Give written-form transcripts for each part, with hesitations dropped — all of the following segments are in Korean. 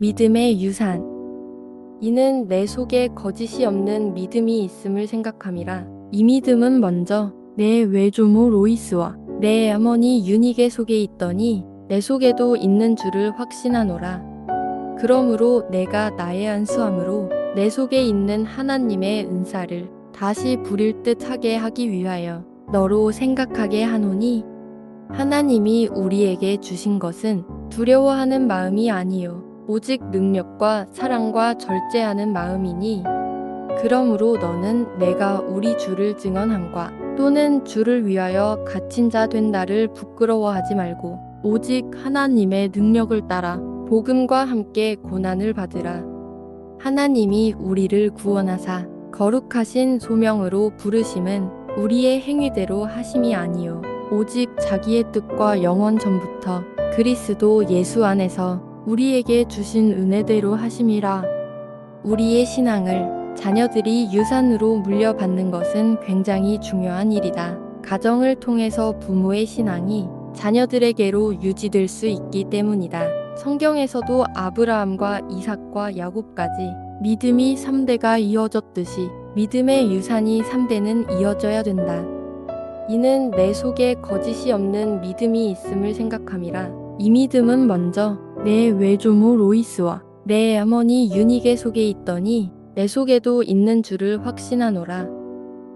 믿음의 유산. 이는 내 속에 거짓이 없는 믿음이 있음을 생각함이라. 이 믿음은 먼저 내 외조모 로이스와 내 어머니 유니게 속에 있더니 내 속에도 있는 줄을 확신하노라. 그러므로 내가 나의 안수함으로 내 속에 있는 하나님의 은사를 다시 부릴 듯 하게 하기 위하여 너로 생각하게 하노니, 하나님이 우리에게 주신 것은 두려워하는 마음이 아니요 오직 능력과 사랑과 절제하는 마음이니, 그러므로 너는 내가 우리 주를 증언함과 또는 주를 위하여 갇힌 자 된다를 부끄러워하지 말고 오직 하나님의 능력을 따라 복음과 함께 고난을 받으라. 하나님이 우리를 구원하사 거룩하신 소명으로 부르심은 우리의 행위대로 하심이 아니요 오직 자기의 뜻과 영원 전부터 그리스도 예수 안에서 우리에게 주신 은혜대로 하심이라. 우리의 신앙을 자녀들이 유산으로 물려받는 것은 굉장히 중요한 일이다. 가정을 통해서 부모의 신앙이 자녀들에게로 유지될 수 있기 때문이다. 성경에서도 아브라함과 이삭과 야곱까지 믿음이 3대가 이어졌듯이 믿음의 유산이 3대는 이어져야 된다. 이는 내 속에 거짓이 없는 믿음이 있음을 생각함이라. 이 믿음은 먼저 내 외조모 로이스와 내 어머니 유니게 속에 있더니 내 속에도 있는 줄을 확신하노라.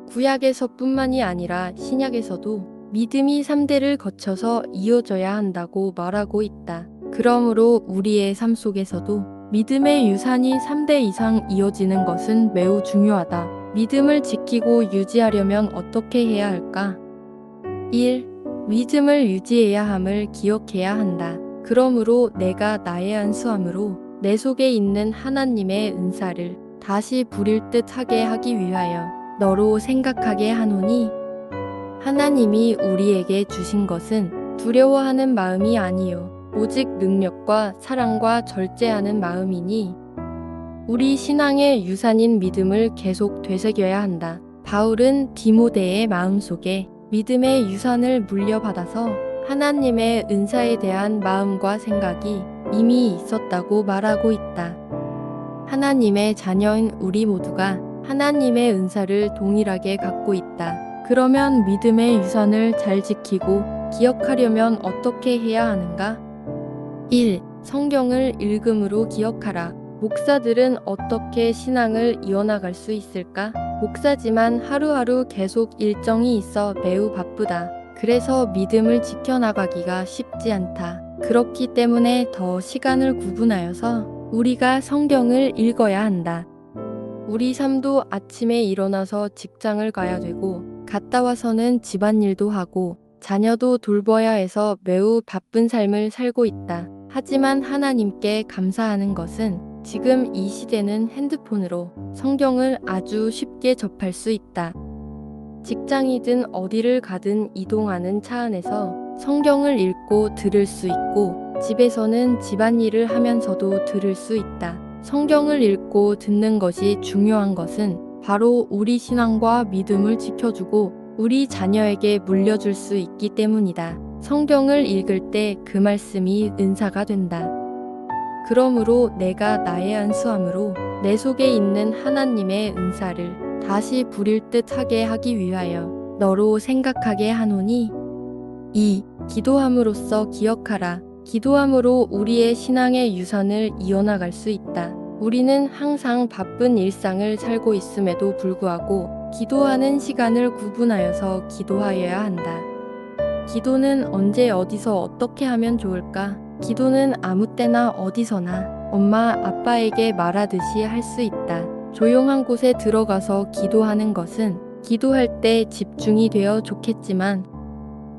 구약에서뿐만이 아니라 신약에서도 믿음이 3대를 거쳐서 이어져야 한다고 말하고 있다. 그러므로 우리의 삶 속에서도 믿음의 유산이 3대 이상 이어지는 것은 매우 중요하다. 믿음을 지키고 유지하려면 어떻게 해야 할까? 1. 믿음을 유지해야 함을 기억해야 한다. 그러므로 내가 나의 안수함으로 내 속에 있는 하나님의 은사를 다시 부릴 듯 하게 하기 위하여 너로 생각하게 하노니, 하나님이 우리에게 주신 것은 두려워하는 마음이 아니요 오직 능력과 사랑과 절제하는 마음이니, 우리 신앙의 유산인 믿음을 계속 되새겨야 한다. 바울은 디모데의 마음속에 믿음의 유산을 물려받아서 하나님의 은사에 대한 마음과 생각이 이미 있었다고 말하고 있다. 하나님의 자녀인 우리 모두가 하나님의 은사를 동일하게 갖고 있다. 그러면 믿음의 유산을 잘 지키고 기억하려면 어떻게 해야 하는가? 1. 성경을 읽음으로 기억하라. 목사들은 어떻게 신앙을 이어나갈 수 있을까? 목사지만 하루하루 계속 일정이 있어 매우 바쁘다. 그래서 믿음을 지켜나가기가 쉽지 않다. 그렇기 때문에 더 시간을 구분하여서 우리가 성경을 읽어야 한다. 우리 삶도 아침에 일어나서 직장을 가야 되고 갔다 와서는 집안일도 하고 자녀도 돌봐야 해서 매우 바쁜 삶을 살고 있다. 하지만 하나님께 감사하는 것은 지금 이 시대는 핸드폰으로 성경을 아주 쉽게 접할 수 있다. 직장이든 어디를 가든 이동하는 차 안에서 성경을 읽고 들을 수 있고, 집에서는 집안일을 하면서도 들을 수 있다. 성경을 읽고 듣는 것이 중요한 것은 바로 우리 신앙과 믿음을 지켜주고 우리 자녀에게 물려줄 수 있기 때문이다. 성경을 읽을 때 그 말씀이 은사가 된다. 그러므로 내가 나의 안수함으로 내 속에 있는 하나님의 은사를 다시 부릴 듯 하게 하기 위하여 너로 생각하게 하노니, 2. 기도함으로써 기억하라. 기도함으로 우리의 신앙의 유산을 이어나갈 수 있다. 우리는 항상 바쁜 일상을 살고 있음에도 불구하고 기도하는 시간을 구분하여서 기도하여야 한다. 기도는 언제 어디서 어떻게 하면 좋을까? 기도는 아무 때나 어디서나 엄마 아빠에게 말하듯이 할 수 있다. 조용한 곳에 들어가서 기도하는 것은 기도할 때 집중이 되어 좋겠지만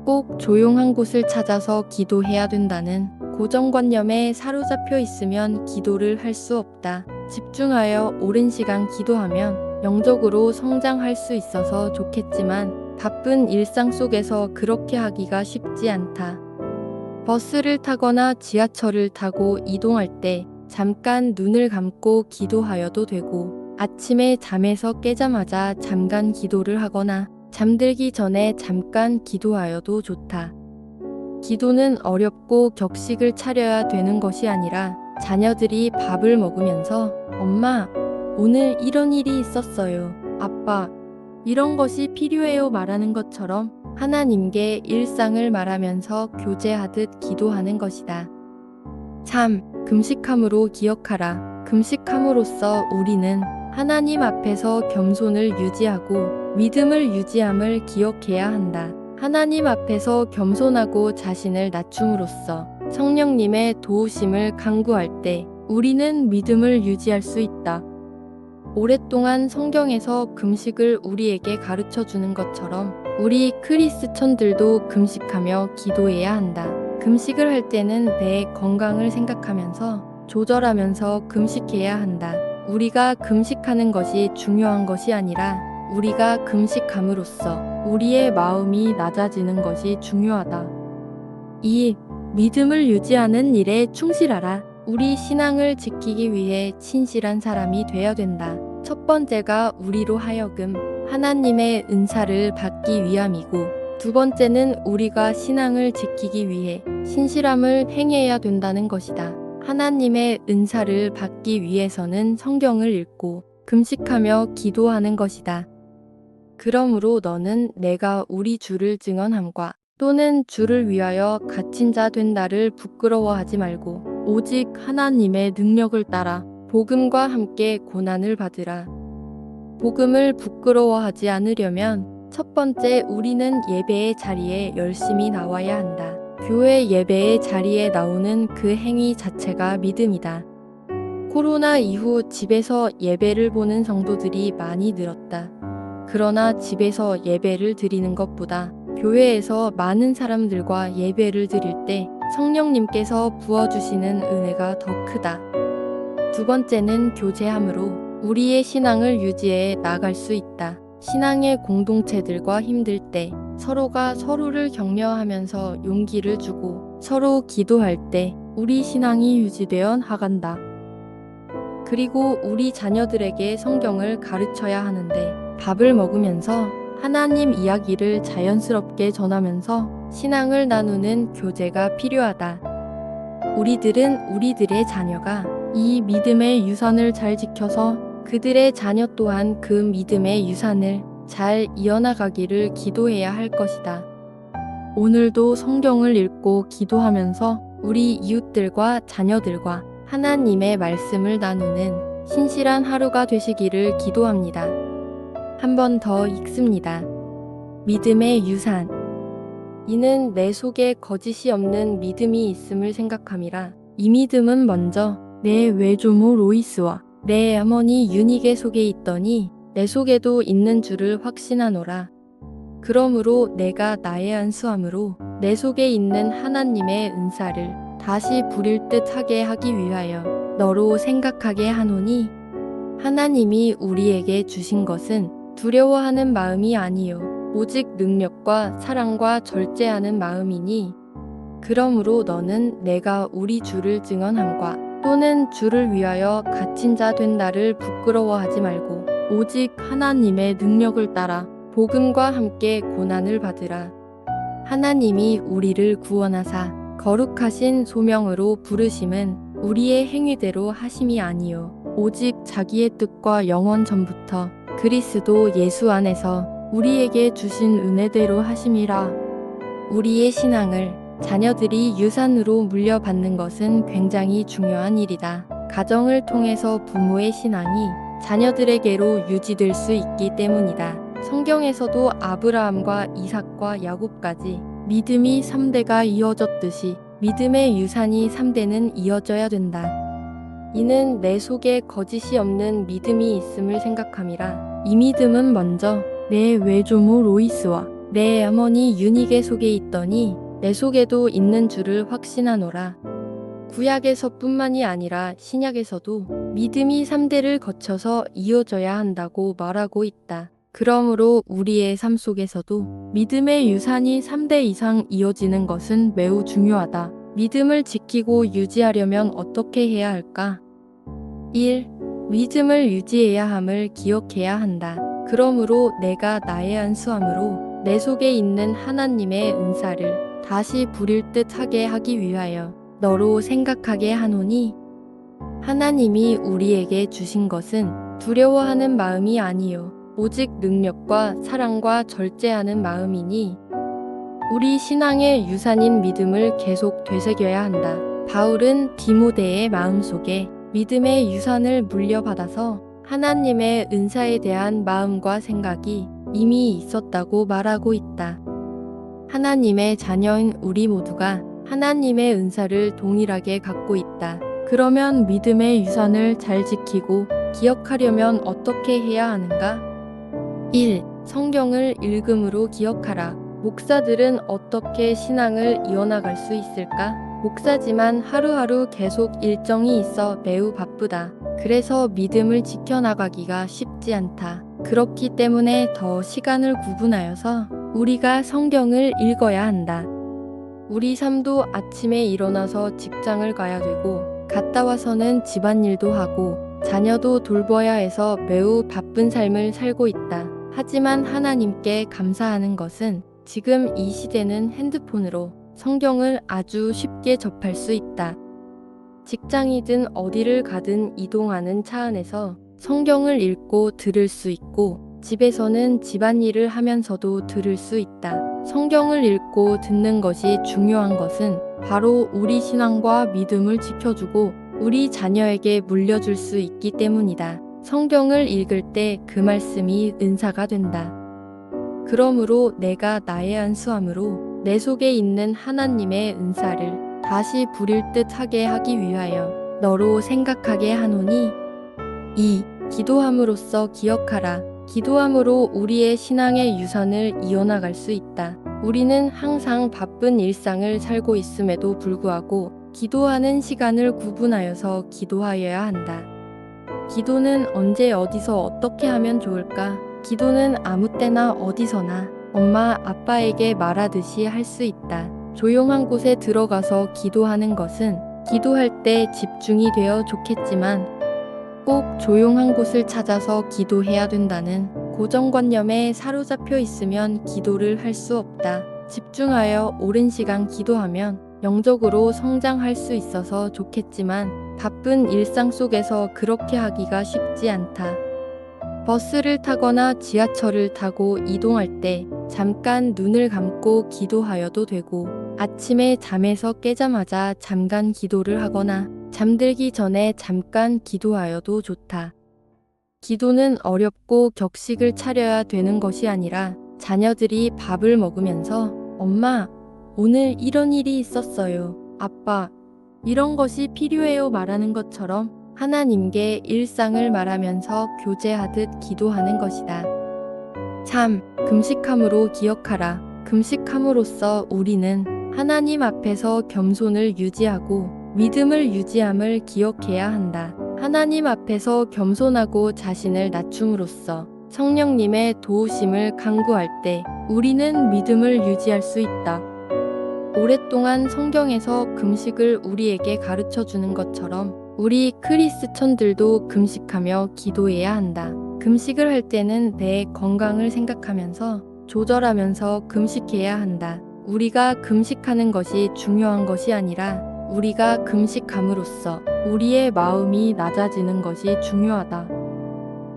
꼭 조용한 곳을 찾아서 기도해야 된다는 고정관념에 사로잡혀 있으면 기도를 할 수 없다. 집중하여 오랜 시간 기도하면 영적으로 성장할 수 있어서 좋겠지만 바쁜 일상 속에서 그렇게 하기가 쉽지 않다. 버스를 타거나 지하철을 타고 이동할 때 잠깐 눈을 감고 기도하여도 되고, 아침에 잠에서 깨자마자 잠깐 기도를 하거나 잠들기 전에 잠깐 기도하여도 좋다. 기도는 어렵고 격식을 차려야 되는 것이 아니라 자녀들이 밥을 먹으면서 엄마, 오늘 이런 일이 있었어요. 아빠, 이런 것이 필요해요 말하는 것처럼 하나님께 일상을 말하면서 교제하듯 기도하는 것이다. 3. 금식함으로 기억하라. 금식함으로써 우리는 하나님 앞에서 겸손을 유지하고 믿음을 유지함을 기억해야 한다. 하나님 앞에서 겸손하고 자신을 낮춤으로써 성령님의 도우심을 간구할 때 우리는 믿음을 유지할 수 있다. 오랫동안 성경에서 금식을 우리에게 가르쳐 주는 것처럼 우리 크리스천들도 금식하며 기도해야 한다. 금식을 할 때는 내 건강을 생각하면서 조절하면서 금식해야 한다. 우리가 금식하는 것이 중요한 것이 아니라 우리가 금식함으로써 우리의 마음이 낮아지는 것이 중요하다. 2. 믿음을 유지하는 일에 충실하라. 우리 신앙을 지키기 위해 신실한 사람이 되어야 된다. 첫 번째가 우리로 하여금 하나님의 은사를 받기 위함이고, 두 번째는 우리가 신앙을 지키기 위해 신실함을 행해야 된다는 것이다. 하나님의 은사를 받기 위해서는 성경을 읽고 금식하며 기도하는 것이다. 그러므로 너는 내가 우리 주를 증언함과 또는 주를 위하여 갇힌 자 된다를 부끄러워하지 말고 오직 하나님의 능력을 따라 복음과 함께 고난을 받으라. 복음을 부끄러워하지 않으려면 첫 번째 우리는 예배의 자리에 열심히 나와야 한다. 교회 예배의 자리에 나오는 그 행위 자체가 믿음이다. 코로나 이후 집에서 예배를 보는 성도들이 많이 늘었다. 그러나 집에서 예배를 드리는 것보다 교회에서 많은 사람들과 예배를 드릴 때 성령님께서 부어주시는 은혜가 더 크다. 두 번째는 교제함으로 우리의 신앙을 유지해 나갈 수 있다. 신앙의 공동체들과 힘들 때 서로가 서로를 격려하면서 용기를 주고 서로 기도할 때 우리 신앙이 유지되어 나간다. 그리고 우리 자녀들에게 성경을 가르쳐야 하는데 밥을 먹으면서 하나님 이야기를 자연스럽게 전하면서 신앙을 나누는 교제가 필요하다. 우리들은 우리들의 자녀가 이 믿음의 유산을 잘 지켜서 그들의 자녀 또한 그 믿음의 유산을 잘 이어나가기를 기도해야 할 것이다. 오늘도 성경을 읽고 기도하면서 우리 이웃들과 자녀들과 하나님의 말씀을 나누는 신실한 하루가 되시기를 기도합니다. 한 번 더 읽습니다. 믿음의 유산. 이는 내 속에 거짓이 없는 믿음이 있음을 생각함이라. 이 믿음은 먼저 내 외조모 로이스와 내 어머니 유니게 속에 있더니 내 속에도 있는 줄을 확신하노라. 그러므로 내가 나의 안수함으로 내 속에 있는 하나님의 은사를 다시 부릴 듯 하게 하기 위하여 너로 생각하게 하노니, 하나님이 우리에게 주신 것은 두려워하는 마음이 아니요 오직 능력과 사랑과 절제하는 마음이니, 그러므로 너는 내가 우리 주를 증언함과 또는 주를 위하여 갇힌 자 된다를 부끄러워하지 말고 오직 하나님의 능력을 따라 복음과 함께 고난을 받으라. 하나님이 우리를 구원하사 거룩하신 소명으로 부르심은 우리의 행위대로 하심이 아니요 오직 자기의 뜻과 영원 전부터 그리스도 예수 안에서 우리에게 주신 은혜대로 하심이라. 우리의 신앙을 자녀들이 유산으로 물려받는 것은 굉장히 중요한 일이다. 가정을 통해서 부모의 신앙이 자녀들에게로 유지될 수 있기 때문이다. 성경에서도 아브라함과 이삭과 야곱까지 믿음이 3대가 이어졌듯이 믿음의 유산이 3대는 이어져야 된다. 이는 내 속에 거짓이 없는 믿음이 있음을 생각함이라. 이 믿음은 먼저 내 외조모 로이스와 내 어머니 유니게 속에 있더니 내 속에도 있는 줄을 확신하노라. 구약에서뿐만이 아니라 신약에서도 믿음이 3대를 거쳐서 이어져야 한다고 말하고 있다. 그러므로 우리의 삶 속에서도 믿음의 유산이 3대 이상 이어지는 것은 매우 중요하다. 믿음을 지키고 유지하려면 어떻게 해야 할까? 1. 믿음을 유지해야 함을 기억해야 한다. 그러므로 내가 나의 안수함으로 내 속에 있는 하나님의 은사를 다시 부릴 듯 하게 하기 위하여 너로 생각하게 하노니, 하나님이 우리에게 주신 것은 두려워하는 마음이 아니요 오직 능력과 사랑과 절제하는 마음이니 우리 신앙의 유산인 믿음을 계속 되새겨야 한다. 바울은 디모데의 마음속에 믿음의 유산을 물려받아서 하나님의 은사에 대한 마음과 생각이 이미 있었다고 말하고 있다. 하나님의 자녀인 우리 모두가 하나님의 은사를 동일하게 갖고 있다. 그러면 믿음의 유산을 잘 지키고 기억하려면 어떻게 해야 하는가? 1. 성경을 읽음으로 기억하라. 목사들은 어떻게 신앙을 이어나갈 수 있을까? 목사지만 하루하루 계속 일정이 있어 매우 바쁘다. 그래서 믿음을 지켜나가기가 쉽지 않다. 그렇기 때문에 더 시간을 구분하여서 우리가 성경을 읽어야 한다. 우리 삶도 아침에 일어나서 직장을 가야 되고 갔다 와서는 집안일도 하고 자녀도 돌봐야 해서 매우 바쁜 삶을 살고 있다. 하지만 하나님께 감사하는 것은 지금 이 시대는 핸드폰으로 성경을 아주 쉽게 접할 수 있다. 직장이든 어디를 가든 이동하는 차 안에서 성경을 읽고 들을 수 있고 집에서는 집안일을 하면서도 들을 수 있다. 성경을 읽고 듣는 것이 중요한 것은 바로 우리 신앙과 믿음을 지켜주고 우리 자녀에게 물려줄 수 있기 때문이다. 성경을 읽을 때 그 말씀이 은사가 된다. 그러므로 내가 나의 안수함으로 내 속에 있는 하나님의 은사를 다시 부릴 듯 하게 하기 위하여 너로 생각하게 하노니 2. 기도함으로써 기억하라. 기도함으로 우리의 신앙의 유산을 이어나갈 수 있다. 우리는 항상 바쁜 일상을 살고 있음에도 불구하고 기도하는 시간을 구분하여서 기도하여야 한다. 기도는 언제 어디서 어떻게 하면 좋을까? 기도는 아무 때나 어디서나 엄마 아빠에게 말하듯이 할 수 있다. 조용한 곳에 들어가서 기도하는 것은 기도할 때 집중이 되어 좋겠지만 꼭 조용한 곳을 찾아서 기도해야 된다는 고정관념에 사로잡혀 있으면 기도를 할 수 없다. 집중하여 오랜 시간 기도하면 영적으로 성장할 수 있어서 좋겠지만 바쁜 일상 속에서 그렇게 하기가 쉽지 않다. 버스를 타거나 지하철을 타고 이동할 때 잠깐 눈을 감고 기도하여도 되고 아침에 잠에서 깨자마자 잠깐 기도를 하거나 잠들기 전에 잠깐 기도하여도 좋다. 기도는 어렵고 격식을 차려야 되는 것이 아니라 자녀들이 밥을 먹으면서 엄마, 오늘 이런 일이 있었어요. 아빠, 이런 것이 필요해요 말하는 것처럼 하나님께 일상을 말하면서 교제하듯 기도하는 것이다. 3. 금식함으로 기억하라. 금식함으로써 우리는 하나님 앞에서 겸손을 유지하고 믿음을 유지함을 기억해야 한다. 하나님 앞에서 겸손하고 자신을 낮춤으로써 성령님의 도우심을 간구할 때 우리는 믿음을 유지할 수 있다. 오랫동안 성경에서 금식을 우리에게 가르쳐 주는 것처럼 우리 크리스천들도 금식하며 기도해야 한다. 금식을 할 때는 내 건강을 생각하면서 조절하면서 금식해야 한다. 우리가 금식하는 것이 중요한 것이 아니라 우리가 금식함으로써 우리의 마음이 낮아지는 것이 중요하다.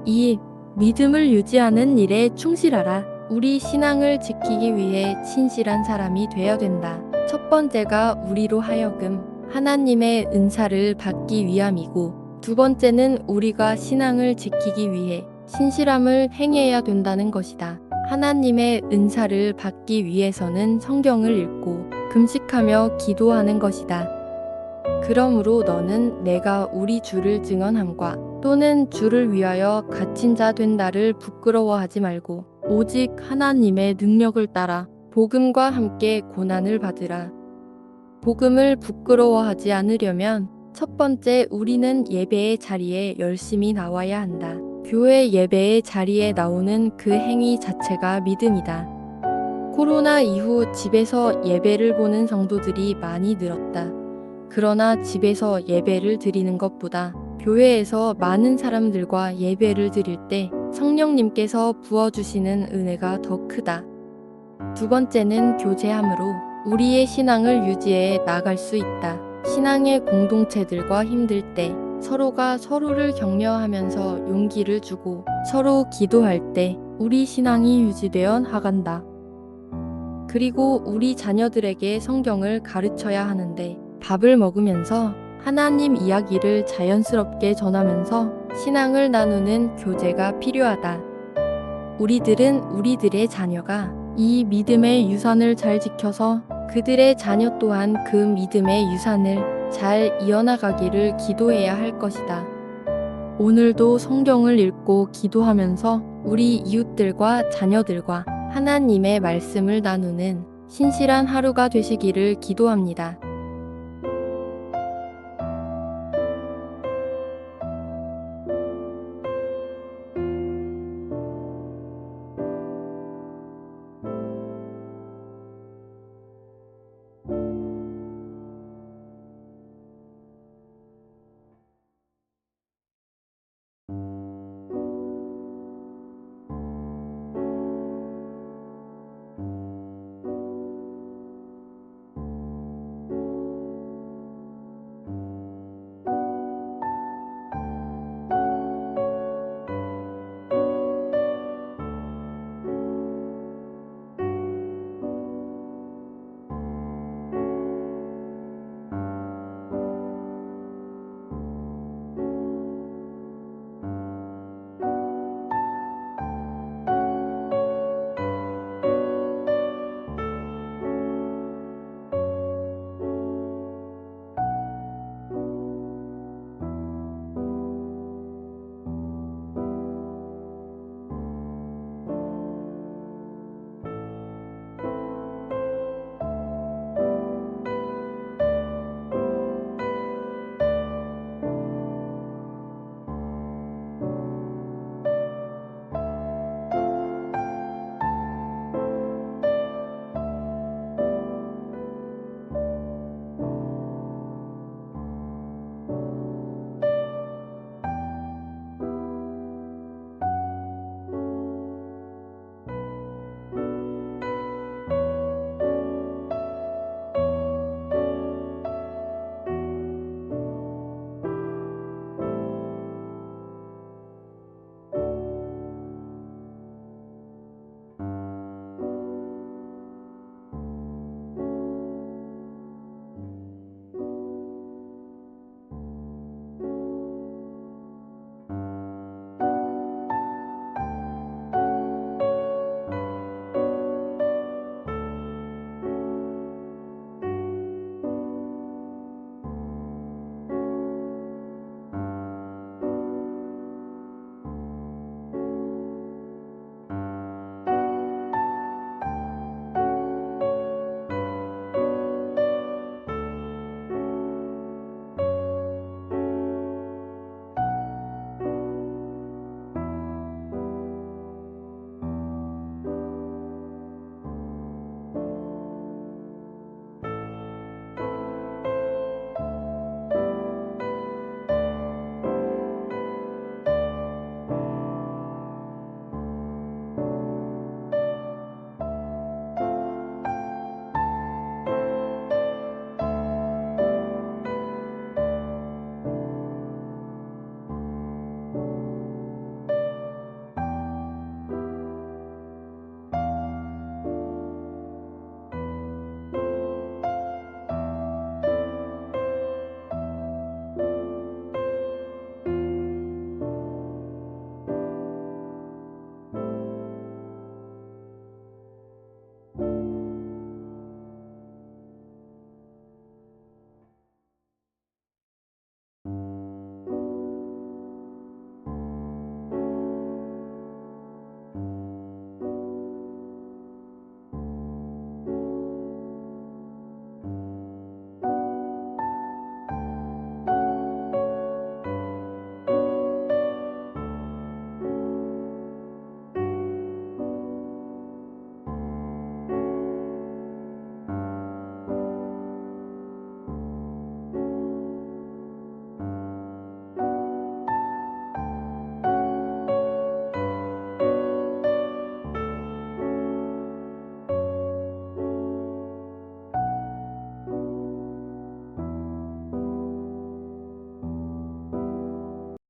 2. 믿음을 유지하는 일에 충실하라. 우리 신앙을 지키기 위해 신실한 사람이 되어야 된다. 첫 번째가 우리로 하여금 하나님의 은사를 받기 위함이고 두 번째는 우리가 신앙을 지키기 위해 신실함을 행해야 된다는 것이다. 하나님의 은사를 받기 위해서는 성경을 읽고 금식하며 기도하는 것이다. 그러므로 너는 내가 우리 주를 증언함과 또는 주를 위하여 갇힌 자 된다를 부끄러워하지 말고 오직 하나님의 능력을 따라 복음과 함께 고난을 받으라. 복음을 부끄러워하지 않으려면 첫 번째 우리는 예배의 자리에 열심히 나와야 한다. 교회 예배의 자리에 나오는 그 행위 자체가 믿음이다. 코로나 이후 집에서 예배를 보는 성도들이 많이 늘었다. 그러나 집에서 예배를 드리는 것보다 교회에서 많은 사람들과 예배를 드릴 때 성령님께서 부어주시는 은혜가 더 크다. 두 번째는 교제함으로 우리의 신앙을 유지해 나갈 수 있다. 신앙의 공동체들과 힘들 때 서로가 서로를 격려하면서 용기를 주고 서로 기도할 때 우리 신앙이 유지되어 나간다. 그리고 우리 자녀들에게 성경을 가르쳐야 하는데 밥을 먹으면서 하나님 이야기를 자연스럽게 전하면서 신앙을 나누는 교제가 필요하다. 우리들은 우리들의 자녀가 이 믿음의 유산을 잘 지켜서 그들의 자녀 또한 그 믿음의 유산을 잘 이어나가기를 기도해야 할 것이다. 오늘도 성경을 읽고 기도하면서 우리 이웃들과 자녀들과 하나님의 말씀을 나누는 신실한 하루가 되시기를 기도합니다.